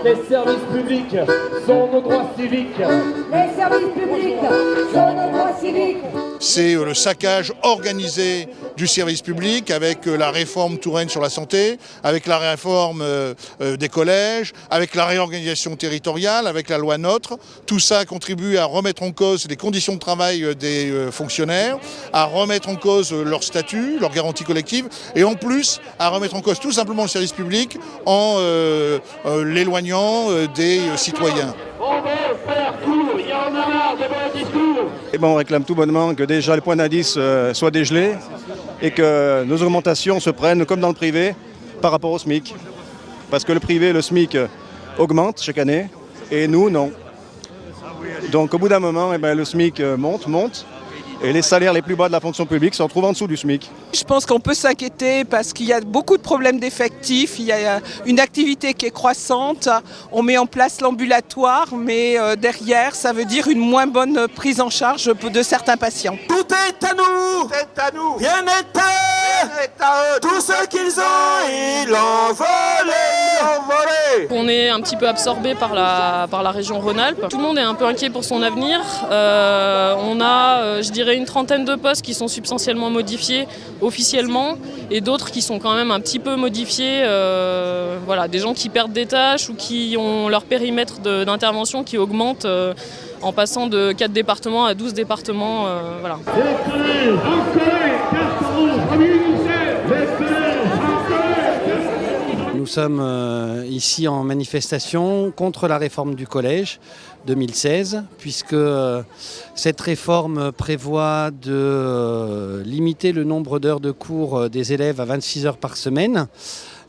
Les services publics sont nos droits civiques. Les services publics sont nos droits civiques. C'est le saccage organisé du service public avec la réforme Touraine sur la santé, avec la réforme des collèges, avec la réorganisation territoriale, avec la loi NOTRe. Tout ça contribue à remettre en cause les conditions de travail des fonctionnaires, à remettre en cause leur statut, leur garantie collective, et en plus à remettre en cause tout simplement le service public en l'éloignant des citoyens. On veut faire court, il y en a marre de vos discours. Et on réclame tout bonnement que déjà le point d'indice soit dégelé et que nos augmentations se prennent comme dans le privé par rapport au SMIC. Parce que le privé, le SMIC augmente chaque année et nous, non. Donc au bout d'un moment, le SMIC monte et les salaires les plus bas de la fonction publique se retrouvent en dessous du SMIC. Je pense qu'on peut s'inquiéter parce qu'il y a beaucoup de problèmes d'effectifs, il y a une activité qui est croissante, on met en place l'ambulatoire, mais derrière, ça veut dire une moins bonne prise en charge de certains patients. Tout est à nous, Tout est à nous, rien n'est à eux, tout ce qu'ils ont, ils l'ont volé. On est un petit peu absorbé par la région Rhône-Alpes. Tout le monde est un peu inquiet pour son avenir. On a, je dirais, une trentaine de postes qui sont substantiellement modifiés officiellement et d'autres qui sont quand même un petit peu modifiés. Voilà, des gens qui perdent des tâches ou qui ont leur périmètre d'intervention qui augmente en passant de 4 départements à 12 départements. Voilà. Nous sommes ici en manifestation contre la réforme du collège 2016, puisque cette réforme prévoit de limiter le nombre d'heures de cours des élèves à 26 heures par semaine,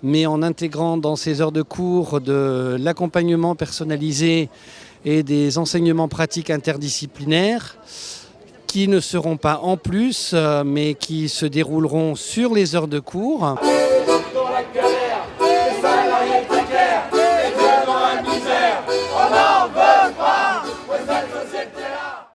mais en intégrant dans ces heures de cours de l'accompagnement personnalisé et des enseignements pratiques interdisciplinaires qui ne seront pas en plus, mais qui se dérouleront sur les heures de cours.